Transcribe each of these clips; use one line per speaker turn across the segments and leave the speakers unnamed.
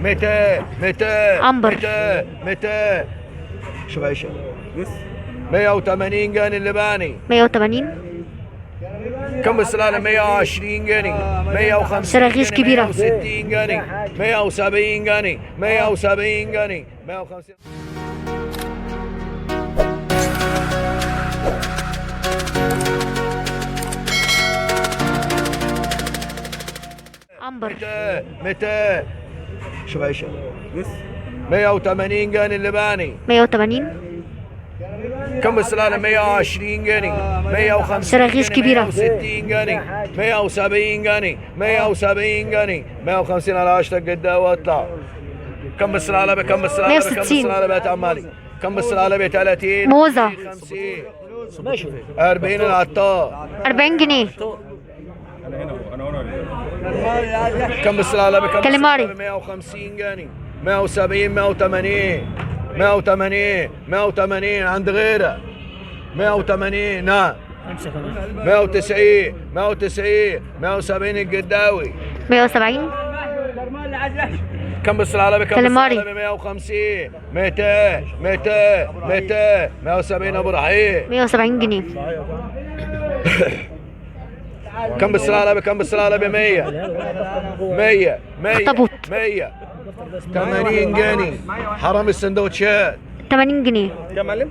200 200
عنبر.
200 200 شوف عيشة 180 جنيه اللباني.
180.
كم السلالة؟ 120 جنيه 150
شراغيش
جنيه،
كبيرة.
160 جنيه 170 جنيه 170 جنيه 150.
عنبر.
200 200 شوف عيشة 180 جنيه اللباني.
180.
كم السلالة؟ 120 جنيه 150
شراغيش
جنيه،
كبيرة.
160 جنيه 170 جنيه 170 جنيه 150 على 10 قدام واطلع. كم السلالة؟ بكم السلالة؟
160.
كم السلالة بيت عمالي؟ كم السلالة؟ ب 30
موزة.
50 40 العطار.
40 جنيه.
كم السلالة؟ بكم
كاليماري.
السلالة؟ 150 جنيه 170 180 180 180 عند غيره 180 نعم 190 190 170 القداوي.
170.
كم السلالة؟ بكم
كاليماري.
السلالة؟ ب 150 200 200 200 170 ابو رحيل.
170 جنيه.
كم السلالة؟ بكم السلالة؟ ب 100 100 100
اخطبوط.
100 80 جنيه حرم السندوتشات.
80 جنيه.
يا معلم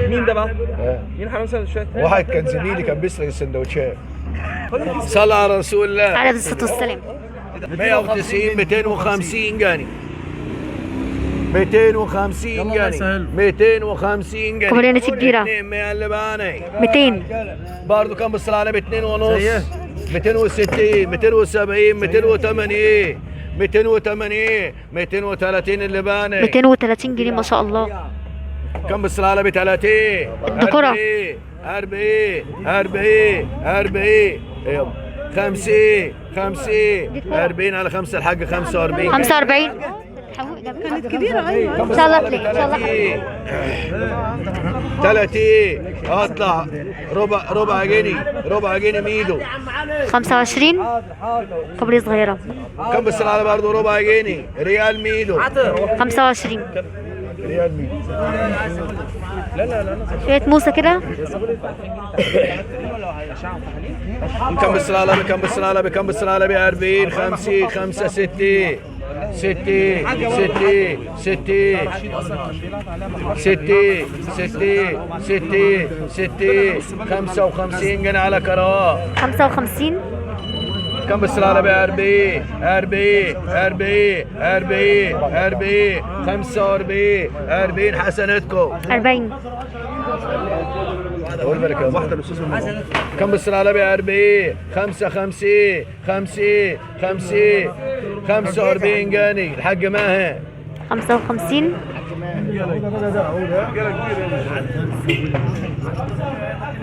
مين ده بقى؟ مين حرام سندوتشات؟
واحد كان زميلي كان بيسرق السندوتشات. صلى على رسول الله.
عليه الصلاة والسلام.
190 250 جنيه 250 جنيه 250 جنيه
كوبريانة كبيرة.
200 اللباني.
200.
برضه كم السلالة؟ ب 2 ونص 260 270 280 280 230 اللباني.
230 جنيه ما شاء الله.
كم السلالة؟ ب 30
الدكرة.
40 40 40 50 50 40 على 5 الحق 45
45.
كانت كبيرة أيوة.
ان شاء الله تلاقي ان شاء الله.
30 اطلع ربع جنيه ميدو.
25. كوبري صغيرة.
كم السلالة؟ برضه ربع جنيه ريال ميدو.
25.
ريال ميدو.
شوية موسى كده.
كم السلالة؟ بكم السلالة؟ بكم السلالة؟ ب 40 50 65 60 60 60 60 60 60 60 60 55 جنيه على كراء.
55.
كم السلالة؟ ب 40 40 40 40 40 45 40 حسنتكم.
40.
أقول بالك يا واحدة الأستاذ. كم السلالة؟ ب 40 55 50 50 45 جنيه الحق ماهر.
55.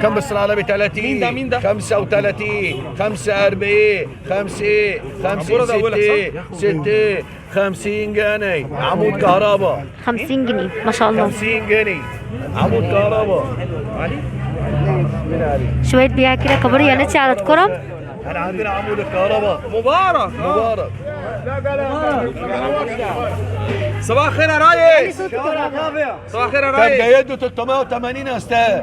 كم السلالة؟ ب 30
مين ده؟
35 45 50 50 60 60 50 جنيه عمود كهرباء.
50 جنيه ما شاء الله.
50 جنيه عمود كهرباء.
شوية بيع كده كابوريا نتي على الكرم.
احنا عندنا عمود الكهرباء
مبارك
مبارك.
صباح الخير يا ريس. صباح الخير يا
طب
ريس.
جايده 380 يا استاذ.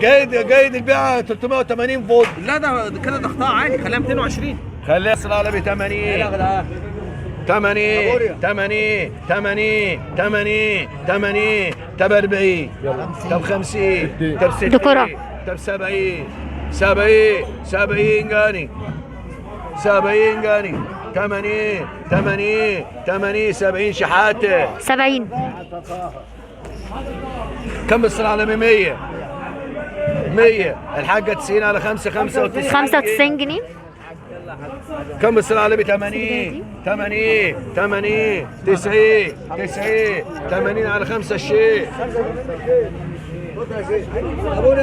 جايد البيعه 380 فولت.
لا ده كده ده قطاع عادي، خليها 220.
خليها السلالة ب 80 80 80 80 80 80 طب 40 طب 50 طب 60
دكرة.
طب 70 70 70 جنيه 70 جنيه 80 80 80 70 شحاته.
70.
كم السلالة؟ ب 100 100 الحاجة 90 على 5 95
95 جنيه.
كم السلالة؟ ب 80 80 80 90 90 80 على 5 الشيء.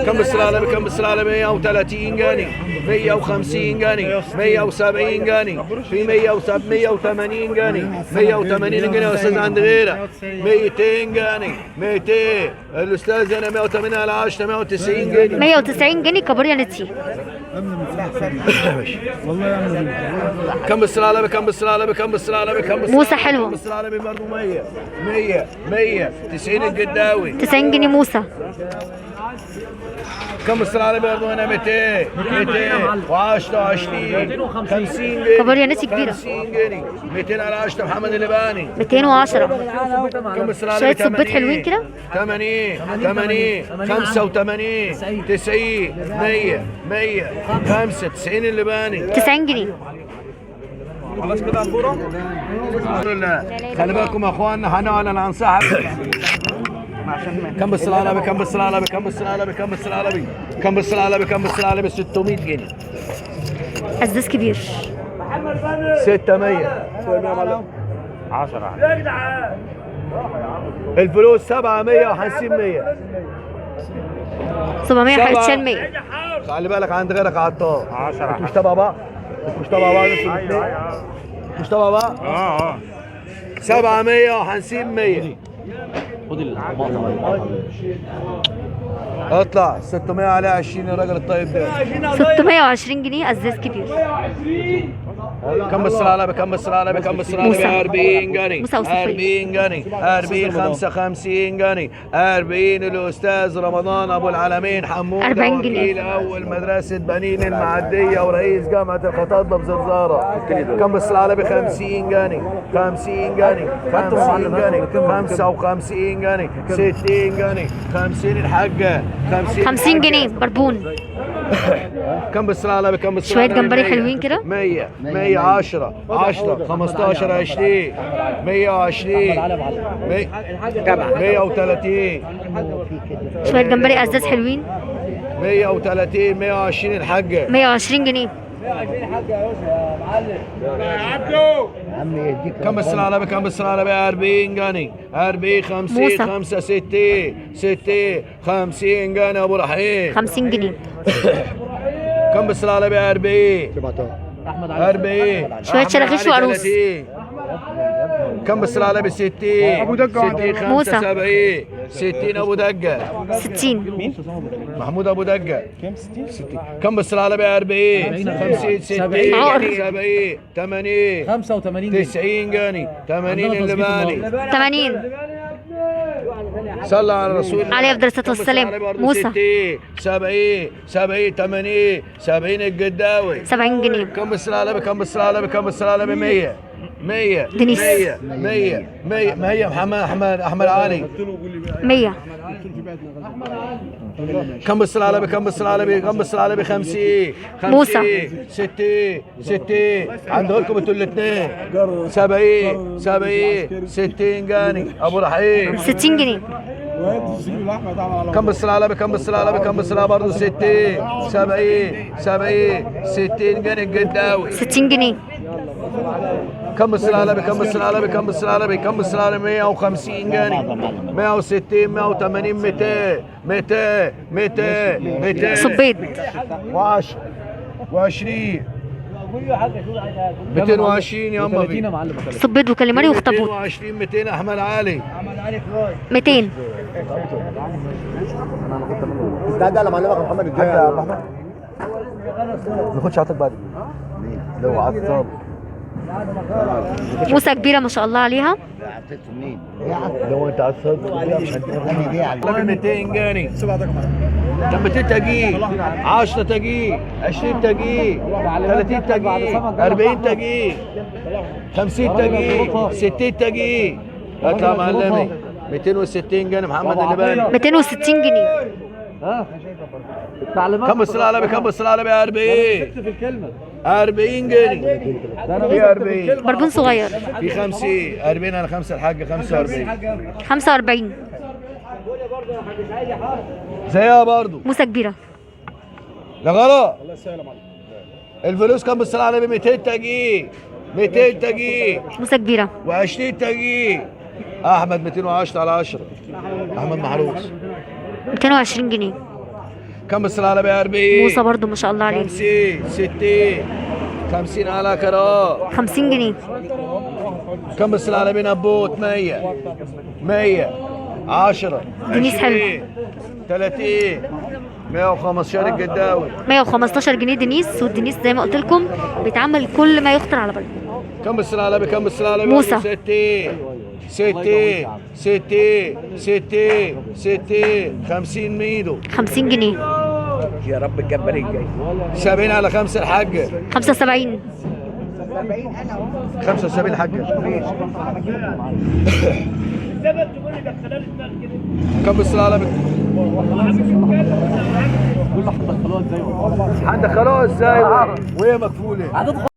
كم السلالة؟ بكم السلالة؟ 130 جنيه 150 جنيه 170 جنيه في 180 جنيه 180 جنيه يا استاذ عند غيرك 200 جنيه 200 الاستاذ هنا 180 على 10 190 جنيه
190 جنيه كابوريا نتي.
كم بالسلالة كم بالسلالة كم بالسلالة كم بالسلالة
موسى حلوة.
كم بالسلالة برضه 100 90 القداوي
90 جنيه موسى.
كم بالسلالة برضه هنا 200 210 50 جنيه
كابوريا نتي كبيرة.
50 جنيه 200 على 10 محمد اللباني
210.
كم بالسلالة
شوية صبيط حلوين كده.
80 85 90 100 95 اللباني
90 جنيه.
خلاص كده الفورة.
الحمد لله. خلي بالكم يا اخواننا هنقعد انا انصحك. كم بالسلالة كم بالسلالة كم بالسلالة كم بالسلالة كم بالسلالة كم بالسلالة 600 جنيه
أزاز كبير.
600 10 الفلوس 700 وحنسيب 100
700 هيتشال 100.
خلي بالك عند غيرك عطار 10 انتوا مش تبع بعض مش تبع بعض مش تبع بعض 700 وحنسيب 100 اطلع 600 على 20 الراجل الطيب ده
620 جنيه أزاز كبير.
كم بالسلالة كم بالسلالة كم بالسلالة 40 جنيه 40 جنيه 40 55 جنيه 40 الأستاذ رمضان أبو العالمين حمود
40 جنيه.
وكيل أول مدرسة بنين المعدية ورئيس جامعة الخطاطة بزرزارة كم بالسلالة 50 جنيه 50 جنيه 50 جنيه 55 جنيه 60 جنيه 50 الحاجة
50 جنيه بربون.
كم بالسلالة كم بالسلالة
شوية جمبري حلوين كده.
100 10 15 20 120 130
شوية جمبري أزاز حلوين.
130 120 الحاجة
120 جنيه.
كم بالسلالة كم بالسلالة 40 جنيه 40 50
موسى.
65 60 50 جنيه أبو رحيم
50 جنيه.
كم بالسلالة 40 40
شوية شلاغيش وعروس.
30 كم بالسلالة 60 60
موسى.
75 60 أبو دقة
60.
محمود ابو دقه كم بالسلالة 40 50 60
عقر.
70 80
85
90 جنيه 80 اللباني
80.
صلى على الرسول
عليه أفضل الصلاة والسلام. موسى.
60 70 80 70 القداوي
70 جنيه.
كم بالسلالة كم بالسلالة كم بالسلالة 100
دنيس.
100 احمد علي
100.
كم بالسلالة كم بالسلالة كم بالسلالة 50
موسى.
60 عندكم انتوا الاثنين 70 60 جنيه ابو رحيم
60 جنيه.
كم بالسلالة كم بالسلالة كم بالسلالة برضه 60 70 60 جنيه القداوي
60 جنيه.
كم بالسلالة كم بالسلالة كم بالسلالة كم بالسلالة 150 جنيه 160 180 200
صبيط.
و10 و20 220 يا امي
صبيط وكاليماري واخطبوط.
220 200 احمد علي
200.
استعد على معلمك محمد الجاي يا احمد ناخدش عطك بعد لو عطل
موسى كبيرة ما شاء الله عليها.
لو انت عطل مش هتبيع 200 جنيه طب 200 تجي 10 تجي 20 تجي 30 تجي 40 تجي 50 تجي 60 تجي اطلع معلمي 260 جنيه محمد اللباني
260 جنيه.
كم السلالة كم السلالة 40 جنيه في 40
بربون صغير.
في 50 40 على 5 الحاجة 45
45.
زيها برضو
موسى كبيرة.
لا غلط الفلوس كم السلالة 200 تجي 200 تجي
موسى كبيرة.
و20 تجي احمد 210 على 10 احمد محروس
220 جنيه.
كم السلالة 40
موسى برضو ما شاء الله عليه.
50 60 50 على كراء
50 جنيه.
كم السلالة بنبوت 100 10
دنيس حلو.
20 30 115 القداوي.
115 جنيه دنيس، والدنيس زي ما قلت لكم بيتعمل كل ما يخطر على بالكم.
كم بالصلاة على النبي كم بالصلاة على النبي.
موسى.
60 50 ميدو.
50 جنيه.
يا رب الجبار الجاي.
70 على 5 الحاجة.
75.
75 الحاجة. كم بالصلاة على النبي. عندك خلاص ازاي وهي مكفولة.